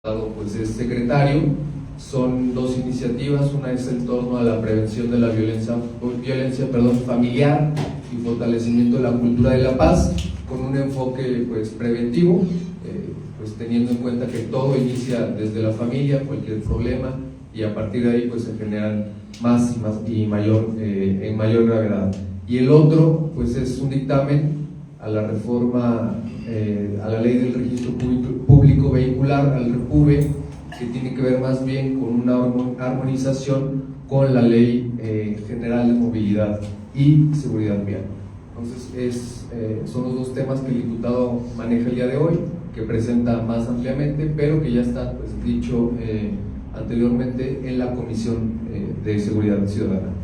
Pues es secretario. Son dos iniciativas, una es en torno a la prevención de la violencia familiar y fortalecimiento de la cultura de la paz, con un enfoque pues preventivo, pues teniendo en cuenta que todo inicia desde la familia, cualquier problema, y a partir de ahí pues se generan más y mayor, en mayor gravedad. Y el otro pues es un dictamen a la reforma a la ley del registro público vehicular, al REPUVE, que tiene que ver más bien con una armonización con la ley general de movilidad y seguridad vial. Entonces son los dos temas que el diputado maneja el día de hoy, que presenta más ampliamente, pero que ya está pues, dicho anteriormente en la Comisión de Seguridad Ciudadana.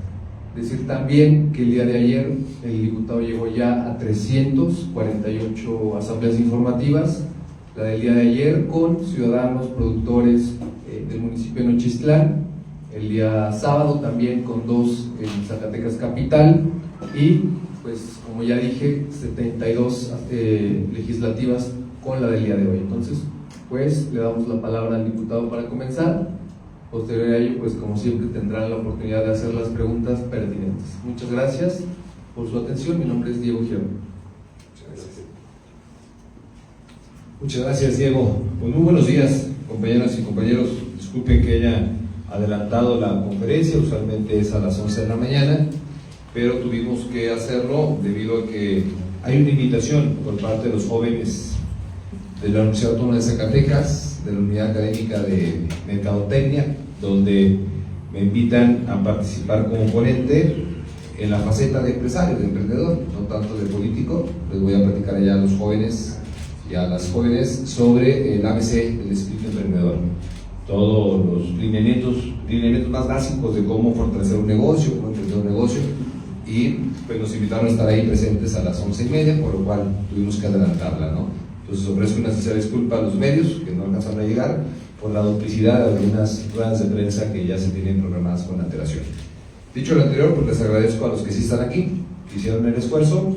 Decir también que el día de ayer el diputado llegó ya a 348 asambleas informativas, la del día de ayer con ciudadanos, productores del municipio de Nochistlán, el día sábado también con dos en Zacatecas Capital y pues como ya dije 72 legislativas con la del día de hoy. Entonces pues le damos la palabra al diputado para comenzar. Posterior a ello, pues como siempre tendrán la oportunidad de hacer las preguntas pertinentes. Muchas gracias por su atención. Mi nombre es Diego Giro. Muchas gracias, Diego. Pues muy buenos días, compañeras y compañeros. Disculpen que haya adelantado la conferencia, usualmente es a las 11 de la mañana, pero tuvimos que hacerlo debido a que hay una invitación por parte de los jóvenes de la Universidad Autónoma de Zacatecas, de la Unidad Académica de Mercadotecnia, donde me invitan a participar como ponente en la faceta de empresario, de emprendedor, no tanto de político. Les voy a platicar allá a los jóvenes y a las jóvenes sobre el ABC, el espíritu emprendedor, todos los lineamientos más básicos de cómo fortalecer un negocio, cómo emprender un negocio, y pues nos invitaron a estar ahí presentes a las 11:30, por lo cual tuvimos que adelantarla, ¿no? Entonces ofrezco una sincera disculpa a los medios que no alcanzaron a llegar por la duplicidad de algunas ruedas de prensa que ya se tienen programadas con antelación. Dicho lo anterior, pues les agradezco a los que sí están aquí, que hicieron el esfuerzo,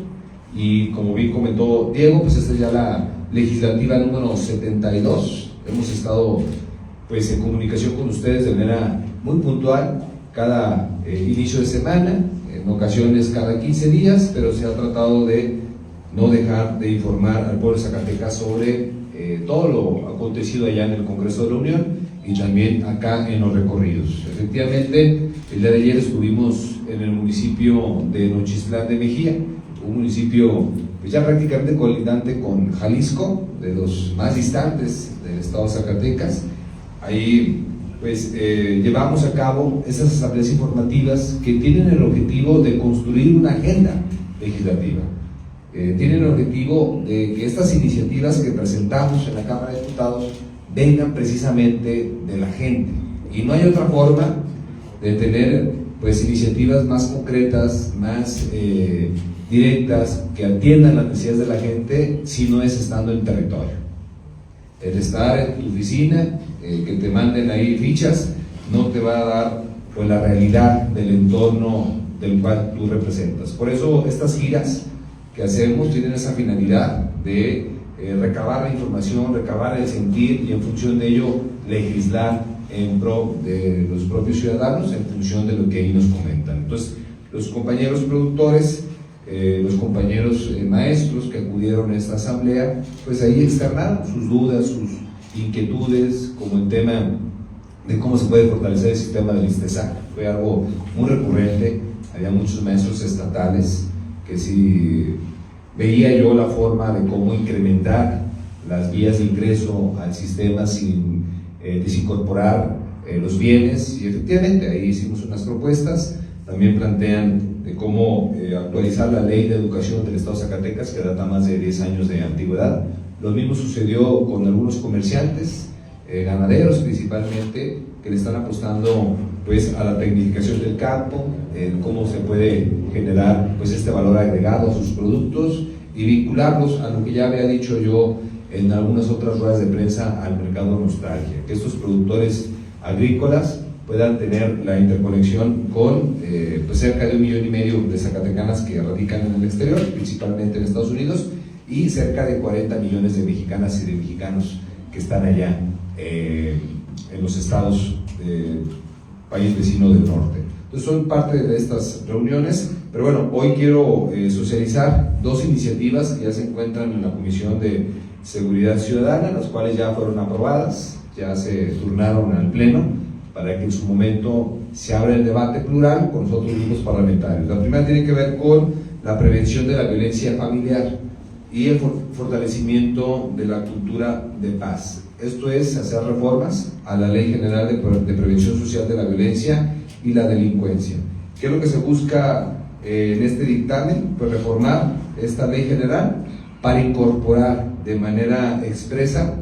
y como bien comentó Diego, pues esta es ya la legislativa número 72. Hemos estado pues en comunicación con ustedes de manera muy puntual cada inicio de semana, en ocasiones cada 15 días, pero se ha tratado de no dejar de informar al pueblo de Zacatecas sobre todo lo acontecido allá en el Congreso de la Unión y también acá en los recorridos. Efectivamente, el día de ayer estuvimos en el municipio de Nochistlán de Mejía, un municipio pues ya prácticamente colindante con Jalisco, de los más distantes del estado de Zacatecas. Ahí pues llevamos a cabo esas asambleas informativas que tienen el objetivo de construir una agenda legislativa. Tienen el objetivo de que estas iniciativas que presentamos en la Cámara de Diputados vengan precisamente de la gente, y no hay otra forma de tener pues iniciativas más concretas, más directas, que atiendan las necesidades de la gente, si no es estando en territorio. El estar en tu oficina, que te manden ahí fichas, no te va a dar pues la realidad del entorno del cual tú representas. Por eso estas giras que hacemos tienen esa finalidad de recabar la información, recabar el sentir, y en función de ello legislar en pro de los propios ciudadanos, en función de lo que ahí nos comentan. Entonces, los compañeros productores, los compañeros maestros que acudieron a esta asamblea, pues ahí externaron sus dudas, sus inquietudes, como el tema de cómo se puede fortalecer el sistema del ISTESAC. Fue algo muy recurrente. Había muchos maestros estatales que si veía yo la forma de cómo incrementar las vías de ingreso al sistema sin desincorporar los bienes, y efectivamente ahí hicimos unas propuestas. También plantean de cómo actualizar la ley de educación del estado de Zacatecas, que data más de 10 años de antigüedad. Lo mismo sucedió con algunos comerciantes, ganaderos principalmente, que le están apostando pues a la tecnificación del campo, cómo se puede generar pues este valor agregado a sus productos y vincularlos a lo que ya había dicho yo en algunas otras ruedas de prensa, al mercado nostalgia, que estos productores agrícolas puedan tener la interconexión con pues cerca de 1,5 millones de zacatecanas que radican en el exterior, principalmente en Estados Unidos, y cerca de 40 millones de mexicanas y de mexicanos que están allá en los estados del país vecino del norte. Entonces son parte de estas reuniones, pero bueno, hoy quiero socializar dos iniciativas que ya se encuentran en la Comisión de Seguridad Ciudadana, las cuales ya fueron aprobadas, ya se turnaron al Pleno, para que en su momento se abra el debate plural con los otros grupos parlamentarios. La primera tiene que ver con la prevención de la violencia familiar y el fortalecimiento de la cultura de paz. Esto es hacer reformas a la Ley General de Prevención Social de la Violencia y la Delincuencia. ¿Qué es lo que se busca en este dictamen? Pues reformar esta ley general para incorporar de manera expresa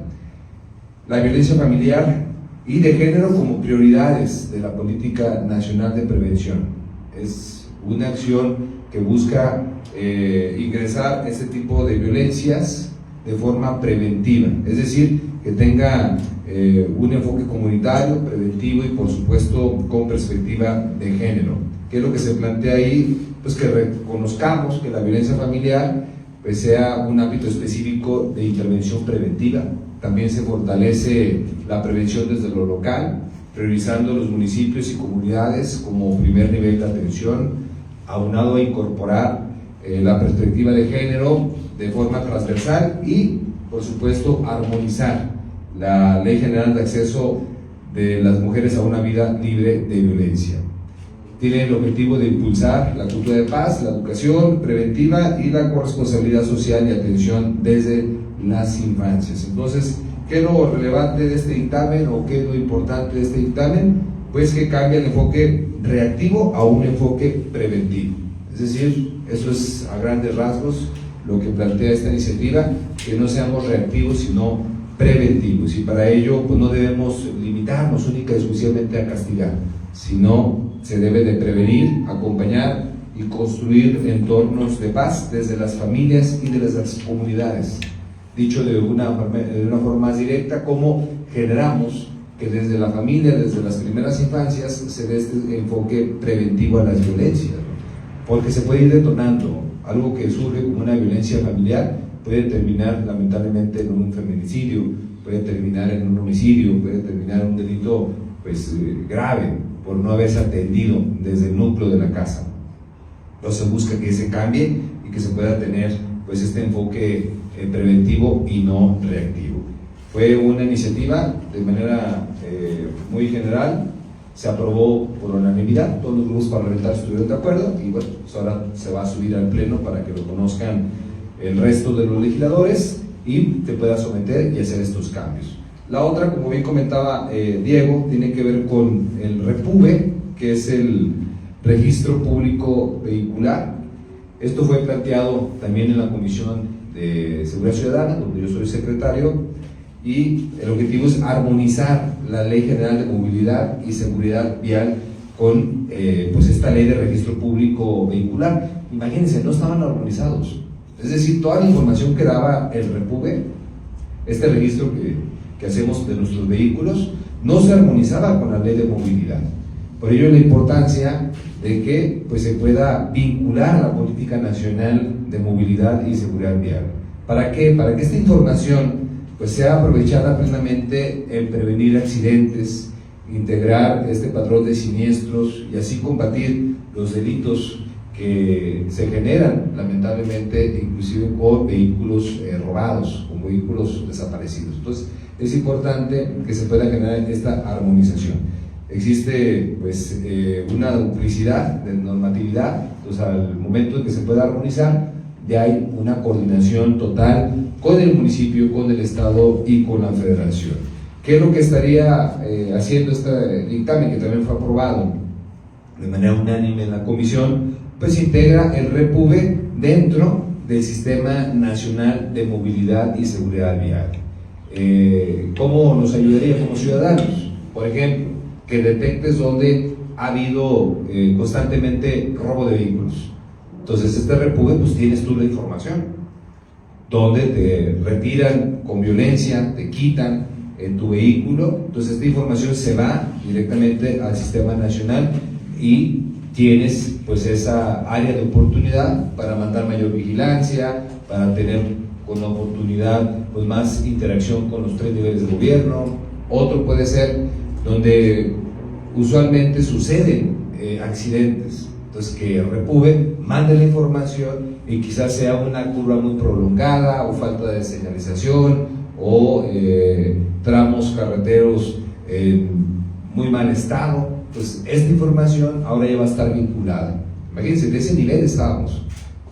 la violencia familiar y de género como prioridades de la Política Nacional de Prevención. Es una acción que busca ingresar este tipo de violencias de forma preventiva, es decir, que tenga un enfoque comunitario, preventivo y por supuesto con perspectiva de género. ¿Qué es lo que se plantea ahí? Pues que reconozcamos que la violencia familiar pues sea un ámbito específico de intervención preventiva. También se fortalece la prevención desde lo local, priorizando los municipios y comunidades como primer nivel de atención, aunado a incorporar la perspectiva de género de forma transversal y, por supuesto, armonizar la Ley General de Acceso de las Mujeres a una Vida Libre de Violencia. Tiene el objetivo de impulsar la cultura de paz, la educación preventiva y la corresponsabilidad social y atención desde las infancias. Entonces, ¿qué es lo relevante de este dictamen o qué es lo importante de este dictamen? Pues que cambia el enfoque reactivo a un enfoque preventivo. Es decir, eso es a grandes rasgos lo que plantea esta iniciativa, que no seamos reactivos sino preventivos, y para ello pues no debemos limitarnos única y exclusivamente a castigar, sino se debe de prevenir, acompañar y construir entornos de paz desde las familias y desde las comunidades. Dicho de una forma más directa, cómo generamos que desde la familia, desde las primeras infancias, se dé este enfoque preventivo a las violencias, ¿no? Porque se puede ir detonando. Algo que surge como una violencia familiar puede terminar lamentablemente en un feminicidio, puede terminar en un homicidio, puede terminar en un delito pues, grave por no haberse atendido desde el núcleo de la casa. Entonces se busca que se cambie y que se pueda tener pues, este enfoque preventivo y no reactivo. Fue una iniciativa de manera muy general, se aprobó por unanimidad, todos los grupos parlamentarios estuvieron de acuerdo y bueno, pues ahora se va a subir al Pleno para que lo conozcan el resto de los legisladores y te pueda someter y hacer estos cambios. La otra, como bien comentaba Diego, tiene que ver con el REPUVE, que es el Registro Público Vehicular. Esto fue planteado también en la Comisión de Seguridad Ciudadana, donde yo soy secretario, y el objetivo es armonizar la Ley General de Movilidad y Seguridad Vial con pues esta Ley de Registro Público Vehicular. Imagínense, no estaban armonizados. Es decir, toda la información que daba el REPUVE, este registro que hacemos de nuestros vehículos, no se armonizaba con la Ley de Movilidad. Por ello la importancia de que pues, se pueda vincular la Política Nacional de Movilidad y Seguridad Vial. ¿Para qué? Para que esta información pues, sea aprovechada plenamente en prevenir accidentes, integrar este patrón de siniestros y así combatir los delitos que se generan lamentablemente inclusive con vehículos robados, con vehículos desaparecidos. Entonces es importante que se pueda generar esta armonización. Existe pues una duplicidad de normatividad, entonces al momento en que se pueda armonizar ya hay una coordinación total con el municipio, con el estado y con la federación. ¿Qué es lo que estaría haciendo este dictamen que también fue aprobado de manera unánime en la comisión? Pues integra el REPUVE dentro del Sistema Nacional de Movilidad y Seguridad Vial. ¿Cómo nos ayudaría como ciudadanos? Por ejemplo, que detectes donde ha habido constantemente robo de vehículos. Entonces este REPUVE pues tienes tú la información, donde te retiran con violencia, te quitan en tu vehículo. Entonces esta información se va directamente al Sistema Nacional y tienes pues esa área de oportunidad para mandar mayor vigilancia, para tener con la oportunidad pues más interacción con los 3 niveles de gobierno, Otro puede ser donde usualmente suceden accidentes, entonces que Repube mande la información y quizás sea una curva muy prolongada o falta de señalización o tramos carreteros en muy mal estado. Pues esta información ahora ya va a estar vinculada. Imagínense, de ese nivel estábamos,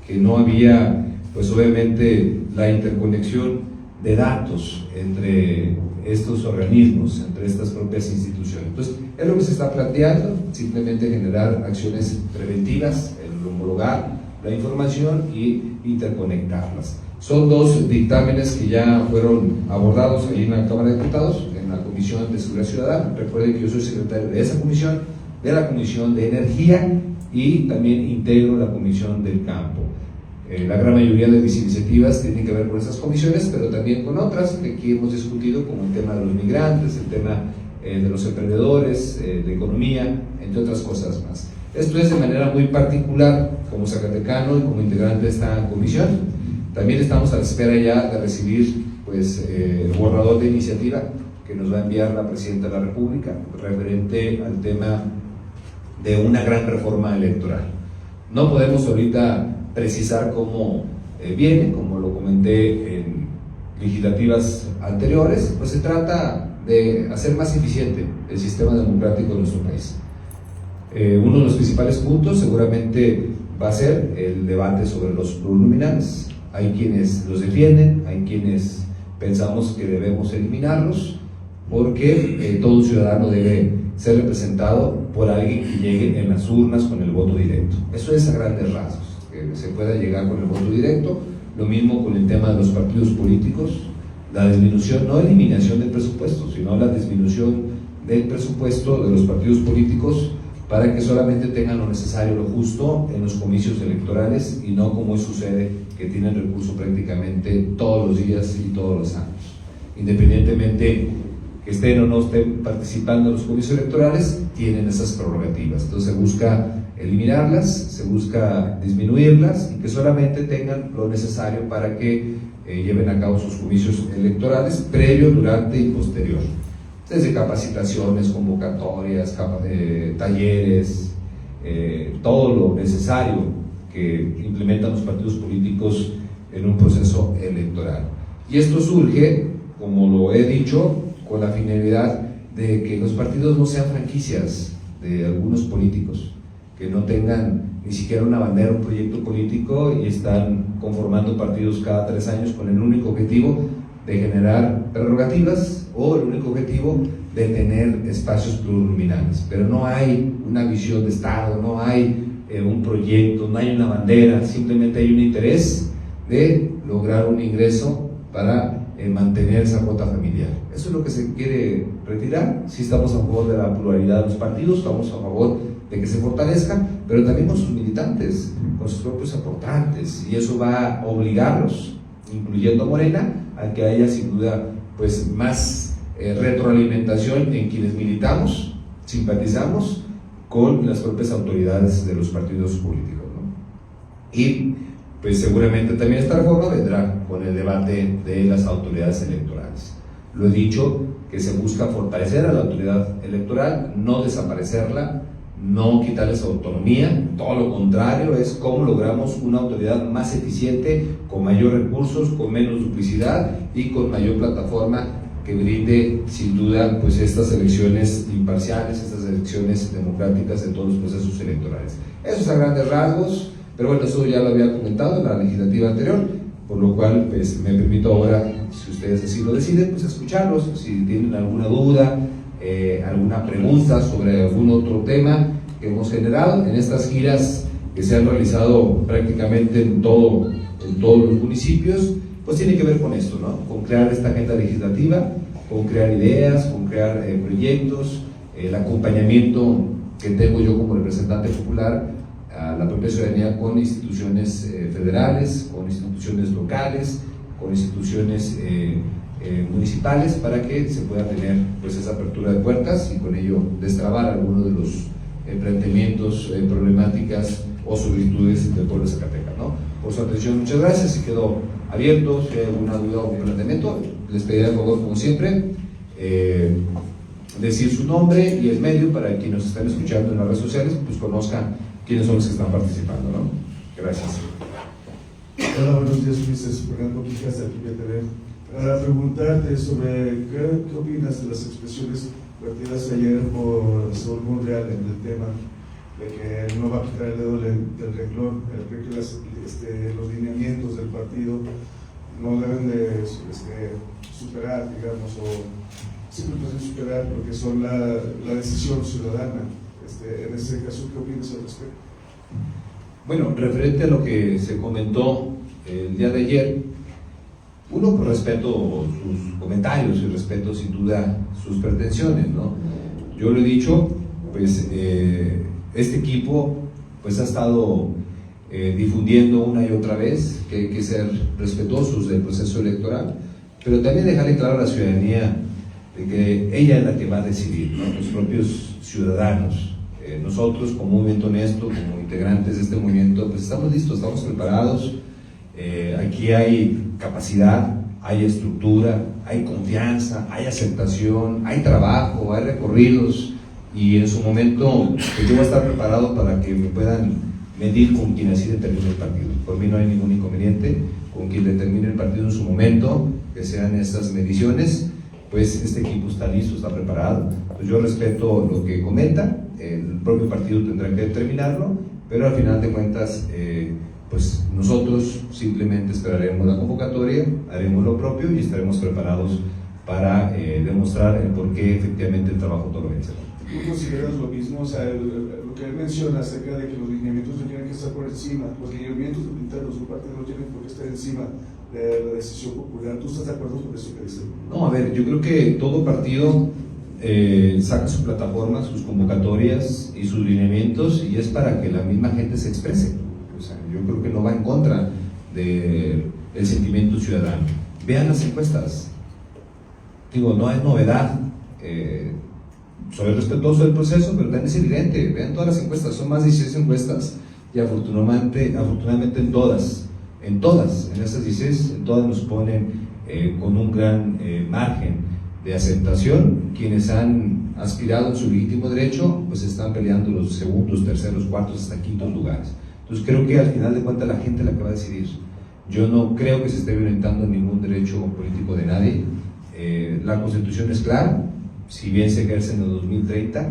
que no había, pues obviamente, la interconexión de datos entre estos organismos, entre estas propias instituciones. Entonces, es lo que se está planteando, simplemente generar acciones preventivas, el homologar la información y interconectarlas. Son dos dictámenes que ya fueron abordados ahí en la Cámara de Diputados, en la Comisión de Seguridad Ciudadana. Recuerden que yo soy secretario de esa comisión, de la Comisión de Energía, y también integro la Comisión del Campo. La gran mayoría de mis iniciativas tienen que ver con esas comisiones, pero también con otras que aquí hemos discutido, como el tema de los migrantes, el tema de los emprendedores, de economía, entre otras cosas más. Esto es de manera muy particular como zacatecano y como integrante de esta comisión. También estamos a la espera ya de recibir pues, el borrador de iniciativa que nos va a enviar la Presidenta de la República referente al tema de una gran reforma electoral. No podemos ahorita precisar cómo viene, como lo comenté en legislativas anteriores, pues se trata de hacer más eficiente el sistema democrático de nuestro país. Uno de los principales puntos seguramente va a ser el debate sobre los plurinominales. Hay quienes los defienden, hay quienes pensamos que debemos eliminarlos, porque todo ciudadano debe ser representado por alguien que llegue en las urnas con el voto directo. Eso es a grandes rasgos, que se pueda llegar con el voto directo. Lo mismo con el tema de los partidos políticos, la disminución, no eliminación del presupuesto, sino la disminución del presupuesto de los partidos políticos para que solamente tengan lo necesario, lo justo en los comicios electorales y no como sucede, que tienen recurso prácticamente todos los días y todos los años. Independientemente que estén o no estén participando en los comicios electorales, tienen esas prerrogativas. Entonces se busca eliminarlas, se busca disminuirlas y que solamente tengan lo necesario para que lleven a cabo sus comicios electorales, previo, durante y posterior. Desde capacitaciones, convocatorias, talleres, todo lo necesario que implementan los partidos políticos en un proceso electoral. Y esto surge, como lo he dicho, con la finalidad de que los partidos no sean franquicias de algunos políticos, que no tengan ni siquiera una bandera, un proyecto político y están conformando partidos cada 3 años con el único objetivo de generar prerrogativas o el único objetivo de tener espacios plurinominales. Pero no hay una visión de Estado, no hay un proyecto, no hay una bandera, simplemente hay un interés de lograr un ingreso para mantener esa cuota familiar. Eso es lo que se quiere retirar. Sí estamos a favor de la pluralidad de los partidos, estamos a favor de que se fortalezcan, pero también con sus militantes, con sus propios aportantes, y eso va a obligarlos, incluyendo a Morena, a que haya sin duda pues más retroalimentación en quienes militamos, simpatizamos con las propias autoridades de los partidos políticos, ¿no? Y pues seguramente también esta reforma vendrá con el debate de las autoridades electorales. Lo he dicho, que se busca fortalecer a la autoridad electoral, no desaparecerla, no quitarles autonomía, todo lo contrario, es cómo logramos una autoridad más eficiente, con mayor recursos, con menos duplicidad y con mayor plataforma que brinde sin duda pues estas elecciones imparciales, estas elecciones democráticas en todos los procesos electorales. Eso es a grandes rasgos, pero bueno, eso ya lo había comentado en la legislativa anterior, por lo cual pues me permito ahora, si ustedes así lo deciden, pues escucharlos, si tienen alguna duda, alguna pregunta sobre algún otro tema que hemos generado en estas giras que se han realizado prácticamente en todos los municipios, pues tiene que ver con esto, ¿no? Con crear esta agenda legislativa, con crear ideas, con crear proyectos, el acompañamiento que tengo yo como representante popular a la propia ciudadanía con instituciones federales, con instituciones locales, con instituciones municipales, para que se pueda tener pues esa apertura de puertas y con ello destrabar algunos de los planteamientos, problemáticas o solicitudes del pueblo de Zacatecas, ¿no? Por su atención, muchas gracias y quedo abierto. Si hay alguna duda o planteamiento, les pediré por favor, como siempre, decir su nombre y el medio para que quienes nos están escuchando en las redes sociales pues conozcan quiénes son los que están participando, ¿no? Gracias. Hola, buenos días, Ulises. Fernando Quijas de Activia TV. Para preguntarte sobre qué opinas de las expresiones vertidas ayer por Saúl Monreal en el tema de que no va a quitar el dedo del renglón, creo que los lineamientos del partido no deben de superar, digamos, o simplemente superar porque son la decisión ciudadana. En ese caso, ¿qué opinas al respecto? Bueno, referente a lo que se comentó el día de ayer, uno por respeto sus comentarios y respeto sin duda sus pretensiones, ¿no? Yo lo he dicho, pues este equipo pues ha estado difundiendo una y otra vez que hay que ser respetuosos del proceso electoral, pero también dejarle claro a la ciudadanía de que ella es la que va a decidir, ¿no? Los propios ciudadanos. Nosotros como movimiento honesto, como integrantes de este movimiento, pues estamos listos, estamos preparados. Aquí hay capacidad, hay estructura, hay confianza, hay aceptación, hay trabajo, hay recorridos, y en su momento pues yo voy a estar preparado para que me puedan medir con quien así determine el partido. Por mí no hay ningún inconveniente con quien determine el partido en su momento, que sean estas mediciones. Pues este equipo está listo, está preparado. Pues yo respeto lo que comenta, el propio partido tendrá que determinarlo, pero al final de cuentas pues nosotros simplemente esperaremos la convocatoria, haremos lo propio y estaremos preparados para demostrar el por qué efectivamente el trabajo todo lo vence. ¿Tú consideras lo mismo? O sea, lo que él menciona acerca de que los lineamientos no tienen que estar por encima, los lineamientos internos de un partido no tienen por qué estar encima de la decisión popular. ¿Tú estás de acuerdo con eso que dice? No, a ver, yo creo que todo partido saca su plataforma, sus convocatorias y sus lineamientos, y es para que la misma gente se exprese. O sea, yo creo que no va en contra del sentimiento ciudadano. Vean las encuestas. Digo, no es novedad. Soy respetuoso del proceso, pero también es evidente. Vean todas las encuestas, son más de 16 encuestas, y afortunadamente en esas 16, en todas nos ponen con un gran margen de aceptación. Quienes han aspirado en su legítimo derecho, pues están peleando los segundos, terceros, cuartos, hasta quintos lugares. Entonces creo que al final de cuentas la gente es la que va a decidir. Yo no creo que se esté violentando ningún derecho político de nadie. La Constitución es clara, si bien se ejerce en el 2030,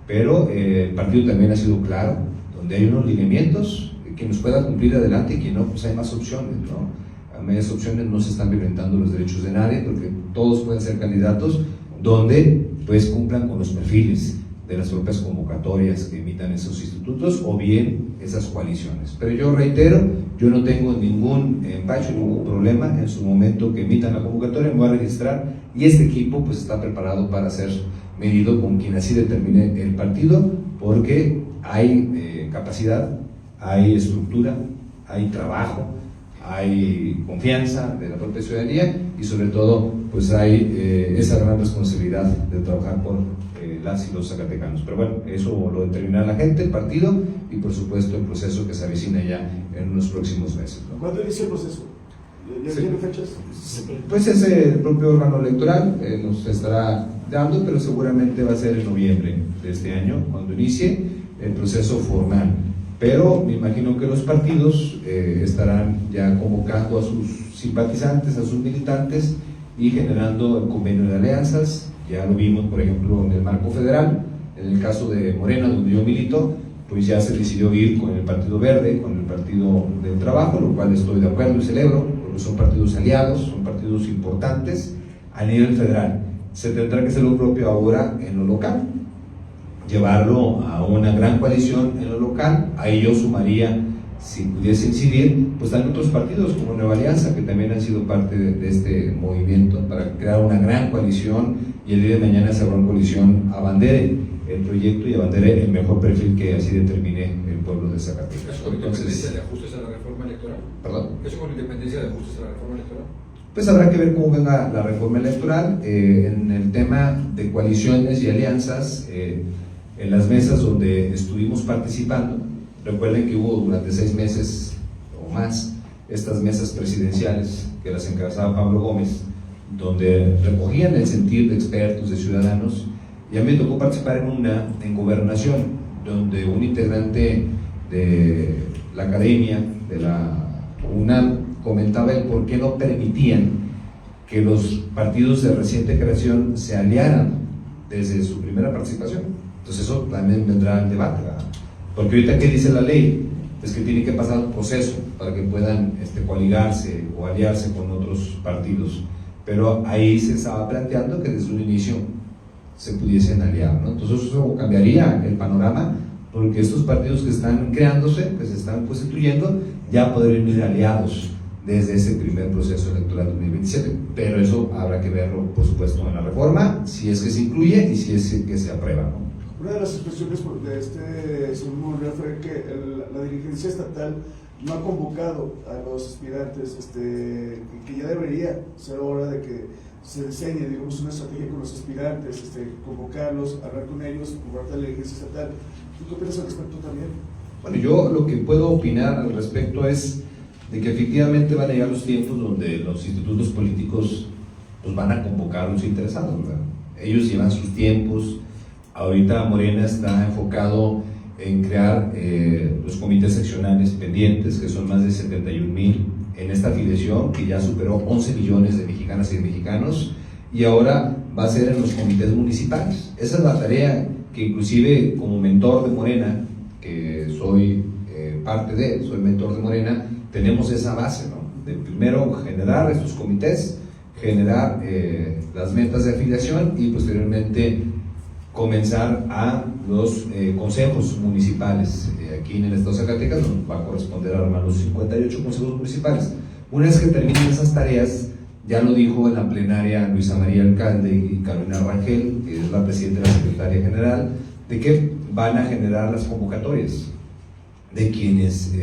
pero el partido también ha sido claro, donde hay unos lineamientos que nos pueda cumplir adelante, y que no, pues hay más opciones, ¿no? A medias opciones no se están violentando los derechos de nadie, porque todos pueden ser candidatos donde pues cumplan con los perfiles de las propias convocatorias que emitan esos institutos o bien esas coaliciones. Pero yo reitero, yo no tengo ningún empacho, ningún problema. En su momento que emitan la convocatoria me voy a registrar, y este equipo pues está preparado para ser medido con quien así determine el partido, porque hay capacidad, hay estructura, hay trabajo, hay confianza de la propia ciudadanía, y sobre todo pues hay esa gran responsabilidad de trabajar por las y los zacatecanos. Pero bueno, eso lo determinará la gente, el partido, y por supuesto el proceso que se avecina ya en unos próximos meses, ¿no? ¿Cuándo inicia el proceso? ¿Ya tiene fechas? Pues es el propio órgano electoral nos estará dando, pero seguramente va a ser en noviembre de este año cuando inicie el proceso formal. Pero me imagino que los partidos estarán ya convocando a sus simpatizantes, a sus militantes, y generando el convenio de alianzas. Ya lo vimos, por ejemplo, en el marco federal. En el caso de Morena, donde yo milito, pues ya se decidió ir con el Partido Verde, con el Partido del Trabajo, lo cual estoy de acuerdo y celebro, porque son partidos aliados, son partidos importantes a nivel federal. Se tendrá que hacer lo propio ahora en lo local, llevarlo a una gran coalición en lo local. Ahí yo sumaría, si pudiese incidir, pues también otros partidos como Nueva Alianza, que también han sido parte de este movimiento, para crear una gran coalición, y el día de mañana esa gran coalición abandere el proyecto y abandere el mejor perfil que así determine el pueblo de Zacatecas. ¿Eso con independencia de ajustes a la reforma electoral? ¿Perdón? ¿Eso con independencia de ajustes a la reforma electoral? Pues habrá que ver cómo venga la reforma electoral. En el tema de coaliciones y alianzas, en las mesas donde estuvimos participando, recuerden que hubo durante 6 meses o más estas mesas presidenciales que las encabezaba Pablo Gómez, donde recogían el sentir de expertos, de ciudadanos, y a mí me tocó participar en Gobernación, donde un integrante de la academia, de la UNAM, comentaba el por qué no permitían que los partidos de reciente creación se aliaran desde su primera participación. Entonces eso también vendrá al debate, ¿verdad? Porque ahorita, ¿qué dice la ley? Es que tiene que pasar un proceso para que puedan coaligarse o aliarse con otros partidos, pero ahí se estaba planteando que desde un inicio se pudiesen aliar, ¿no? Entonces eso cambiaría el panorama, porque estos partidos que están creándose, que se están constituyendo, ya podrían ir aliados desde ese primer proceso electoral 2027, pero eso habrá que verlo, por supuesto, en la reforma, si es que se incluye y si es que se aprueba, ¿no? Una de las expresiones de este señor Monreal fue que la dirigencia estatal no ha convocado a los aspirantes, que ya debería ser hora de que se diseñe, digamos, una estrategia con los aspirantes, convocarlos, hablar con ellos por parte de la dirigencia estatal. ¿Tú qué opinas al respecto también? Bueno, yo lo que puedo opinar al respecto es de que efectivamente van a llegar los tiempos donde los institutos políticos pues, van a convocar a los interesados, ¿verdad? Ellos llevan sus tiempos. Ahorita Morena está enfocado en crear los comités seccionales pendientes, que son más de 71,000 en esta afiliación, que ya superó 11 millones de mexicanas y de mexicanos, y ahora va a ser en los comités municipales. Esa es la tarea que inclusive como mentor de Morena, que soy soy mentor de Morena, tenemos esa base, ¿no? De primero generar estos comités, generar las metas de afiliación y posteriormente comenzar a los consejos municipales. Aquí en el estado de Zacatecas nos va a corresponder armar los 58 consejos municipales. Una vez que terminen esas tareas, ya lo dijo en la plenaria Luisa María Alcalde y Carolina Rangel, que es la presidenta y la secretaria general, de que van a generar las convocatorias de quienes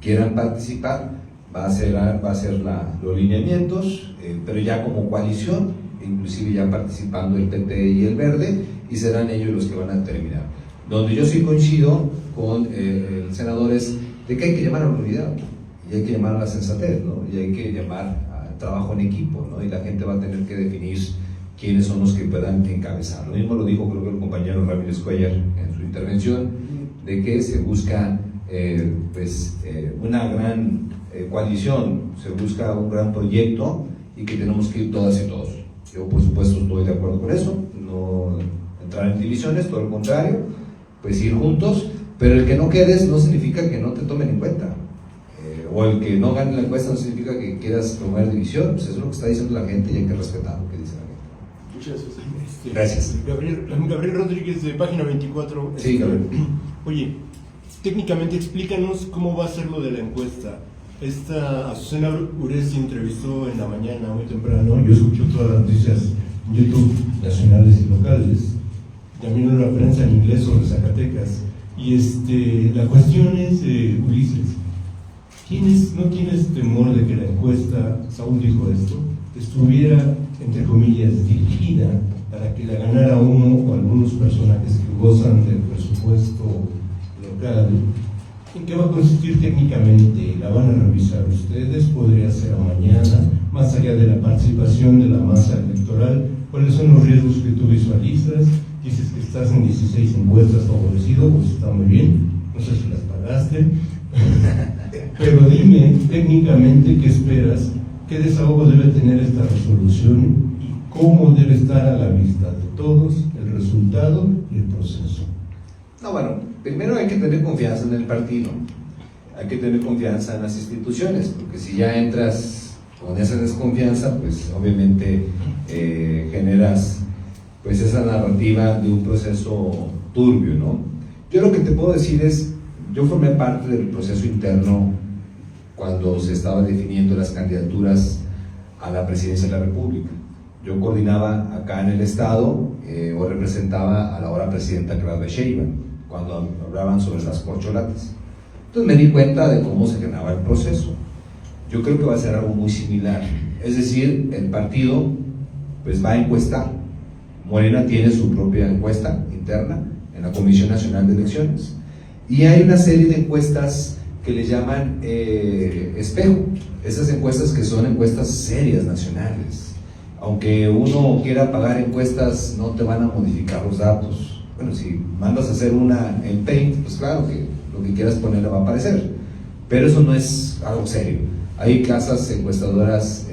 quieran participar. Va a ser los lineamientos, pero ya como coalición, inclusive ya participando el PT y el Verde, y serán ellos los que van a terminar. Donde yo sí coincido con el senador es de que hay que llamar a la unidad, y hay que llamar a la sensatez, ¿no? Y hay que llamar al trabajo en equipo, ¿no? Y la gente va a tener que definir quiénes son los que puedan encabezar. Lo mismo lo dijo creo que el compañero Ramírez Cuellar en su intervención, de que se busca una gran coalición, se busca un gran proyecto y que tenemos que ir todas y todos. Yo por supuesto estoy de acuerdo con eso, no entrar en divisiones, todo lo contrario, pues ir juntos, pero el que no quedes no significa que no te tomen en cuenta, o el que no gane la encuesta no significa que quieras promover división. Pues eso es lo que está diciendo la gente y hay que respetar lo que dice la gente. Muchas gracias. Gabriel Rodríguez, de Página 24. Sí, Gabriel. Oye, técnicamente explícanos cómo va a ser lo de la encuesta. Azucena Uresti entrevistó en la mañana, muy temprano. Yo escucho todas las noticias en YouTube, nacionales y locales, también en la prensa en inglés sobre Zacatecas. Y la cuestión es, Ulises, ¿no tienes temor de que la encuesta, Saúl dijo esto, estuviera, entre comillas, dirigida para que la ganara uno o algunos personajes que gozan del presupuesto local? ¿En qué va a consistir técnicamente? ¿La van a revisar ustedes? ¿Podría ser mañana? Más allá de la participación de la masa electoral, ¿cuáles son los riesgos que tú visualizas? Dices que estás en 16 encuestas favorecido, pues está muy bien, no sé si las pagaste, pero dime técnicamente qué esperas, qué desahogo debe tener esta resolución y cómo debe estar a la vista de todos el resultado y el proceso. No, bueno, primero hay que tener confianza en el partido, hay que tener confianza en las instituciones, porque si ya entras con esa desconfianza, pues obviamente generas pues esa narrativa de un proceso turbio, ¿no? Yo lo que te puedo decir es, yo formé parte del proceso interno cuando se estaban definiendo las candidaturas a la presidencia de la República. Yo coordinaba acá en el Estado o representaba a la ahora presidenta Claudia Sheinbaum cuando hablaban sobre las corcholatas. Entonces me di cuenta de cómo se generaba el proceso. Yo creo que va a ser algo muy similar, es decir, el partido pues va a encuestar. Morena tiene su propia encuesta interna en la Comisión Nacional de Elecciones y hay una serie de encuestas que le llaman espejo, esas encuestas que son encuestas serias nacionales, aunque uno quiera pagar encuestas, no te van a modificar los datos. Bueno, si mandas a hacer una en Paint, pues claro que lo que quieras ponerle va a aparecer, pero eso no es algo serio. Hay casas encuestadoras,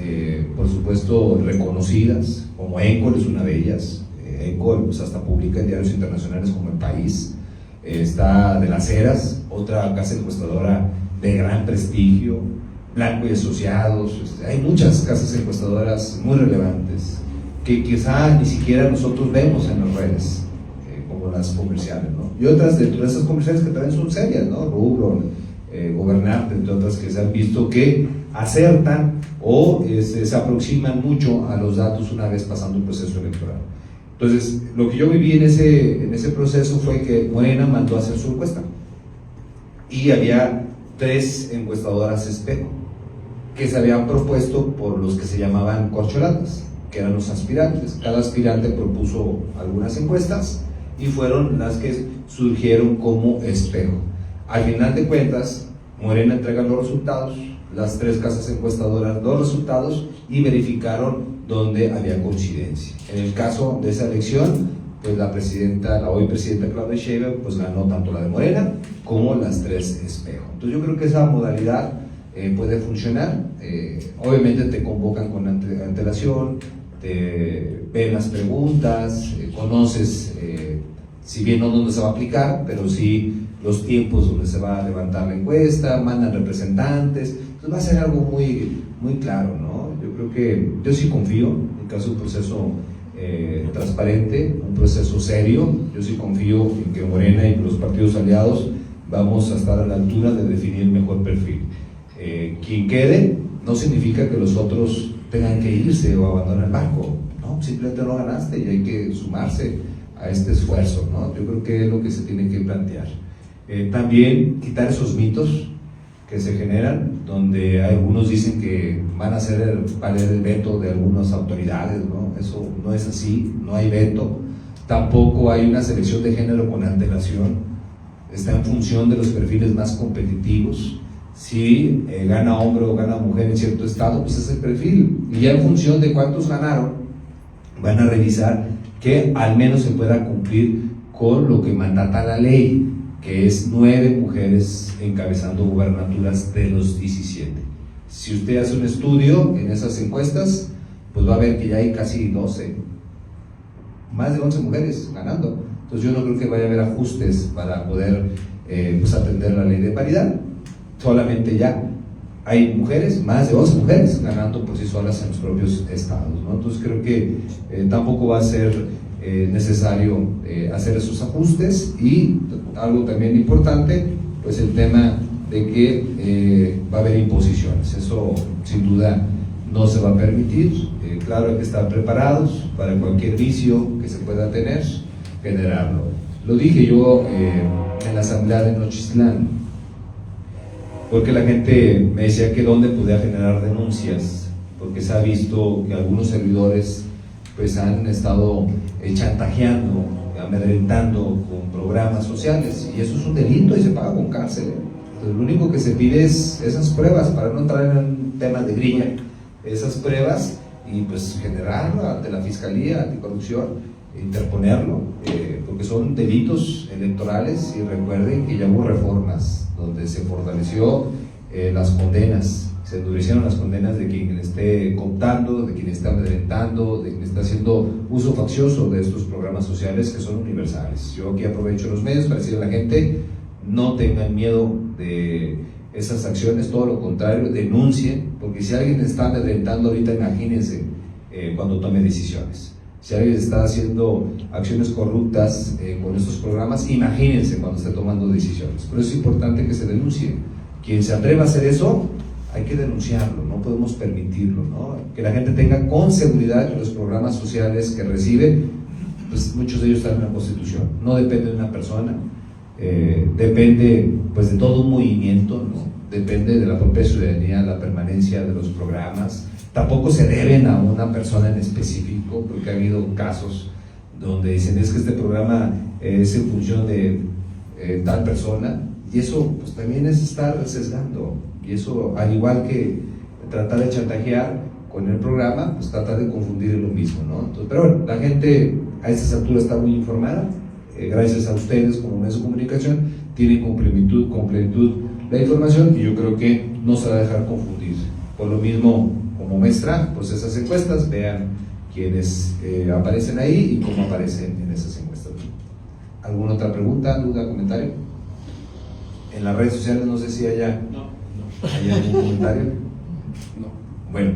por supuesto, reconocidas, como Encol es una de ellas. Encol pues hasta publica en diarios internacionales como El País. Está De las Heras, otra casa encuestadora de gran prestigio, Blanco y Asociados. Hay muchas casas encuestadoras muy relevantes que quizá ni siquiera nosotros vemos en las redes, como las comerciales, ¿no? Y otras dentro de esas comerciales que también son serias, ¿no? Rubro, Gobernarte, entre otras que se han visto que acertan o se aproximan mucho a los datos una vez pasando el proceso electoral. Entonces, lo que yo viví en ese proceso fue que Morena mandó a hacer su encuesta y había 3 encuestadoras espejo que se habían propuesto por los que se llamaban corcholatas, que eran los aspirantes. Cada aspirante propuso algunas encuestas y fueron las que surgieron como espejo. Al final de cuentas, Morena entrega los resultados, las 3 casas encuestadoras los resultados y verificaron donde había coincidencia. En el caso de esa elección, pues la hoy presidenta Claudia Sheinbaum, pues ganó tanto la de Morena como las 3 espejo. Entonces yo creo que esa modalidad puede funcionar. Obviamente te convocan con antelación, te ven las preguntas, conoces, si bien no dónde se va a aplicar, pero sí los tiempos donde se va a levantar la encuesta, mandan representantes. Entonces va a ser algo muy, muy claro, ¿no? Yo creo que yo sí confío en caso de un proceso transparente, un proceso serio. Yo sí confío en que Morena y los partidos aliados vamos a estar a la altura de definir el mejor perfil. Quien quede no significa que los otros tengan que irse o abandonar el barco, ¿no? Simplemente no ganaste y hay que sumarse a este esfuerzo, ¿no? Yo creo que es lo que se tiene que plantear. También quitar esos mitos que se generan, donde algunos dicen que van a hacer valer el veto de algunas autoridades, ¿no? Eso no es así, no hay veto, tampoco hay una selección de género con antelación, está en función de los perfiles más competitivos. Si gana hombre o gana mujer en cierto estado, pues es el perfil, y ya en función de cuántos ganaron, van a revisar que al menos se pueda cumplir con lo que mandata la ley, que es 9 mujeres encabezando gubernaturas de los 17. Si usted hace un estudio en esas encuestas, pues va a ver que ya hay casi 12, más de 11 mujeres ganando. Entonces yo no creo que vaya a haber ajustes para poder pues atender la ley de paridad. Solamente ya hay mujeres, más de 11 mujeres ganando por sí solas en los propios estados, ¿no? Entonces creo que tampoco va a ser necesario hacer esos ajustes. Y algo también importante, pues el tema de que va a haber imposiciones. Eso sin duda no se va a permitir. Claro, hay que estar preparados para cualquier vicio que se pueda tener, generarlo. Lo dije yo en la asamblea de Nochistlán, porque la gente me decía que dónde podía generar denuncias, porque se ha visto que algunos servidores pues han estado chantajeando, amedrentando con programas sociales, y eso es un delito y se paga con cárcel. Entonces, lo único que se pide es esas pruebas, para no entrar en un tema de grilla, esas pruebas, y pues generarlo ante la Fiscalía Anticorrupción, interponerlo, porque son delitos electorales. Y recuerden que ya hubo reformas donde se fortaleció las condenas, se endurecieron las condenas de quien esté cooptando, de quien esté amedrentando, de quien está haciendo uso faccioso de estos programas sociales que son universales. Yo aquí aprovecho los medios para decirle a la gente: no tengan miedo de esas acciones, todo lo contrario, denuncien, porque si alguien está amedrentando ahorita, imagínense cuando tome decisiones. Si alguien está haciendo acciones corruptas con estos programas, imagínense cuando esté tomando decisiones. Por eso es importante que se denuncie. Quien se atreva a hacer eso, hay que denunciarlo, no podemos permitirlo, ¿no? Que la gente tenga con seguridad que los programas sociales que recibe, pues muchos de ellos están en la Constitución, no depende de una persona, depende pues de todo un movimiento, ¿no? Depende de la propia ciudadanía, la permanencia de los programas. Tampoco se deben a una persona en específico, porque ha habido casos donde dicen: es que este programa es en función de tal persona, y eso pues también es estar sesgando. Y eso, al igual que tratar de chantajear con el programa, pues tratar de confundir lo mismo, ¿no? Entonces, pero bueno, la gente a estas alturas está muy informada, gracias a ustedes como medios de comunicación, tienen con plenitud la información y yo creo que no se va a dejar confundir. Por lo mismo, como muestra, pues esas encuestas, vean quiénes aparecen ahí y cómo aparecen en esas encuestas. ¿Alguna otra pregunta, duda, comentario? En las redes sociales no sé si haya algún comentario. No. Bueno,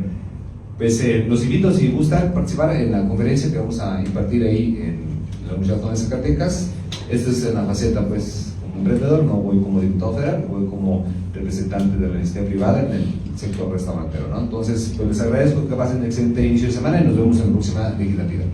pues los invito, si gustan, participar en la conferencia que vamos a impartir ahí en la Universidad Autónoma de Zacatecas. Esta es en la faceta, pues, como emprendedor, no voy como diputado federal, voy como representante de la iniciativa privada en el sector restaurantero, ¿no? Entonces, pues les agradezco que pasen un excelente inicio de semana y nos vemos en la próxima legislativa.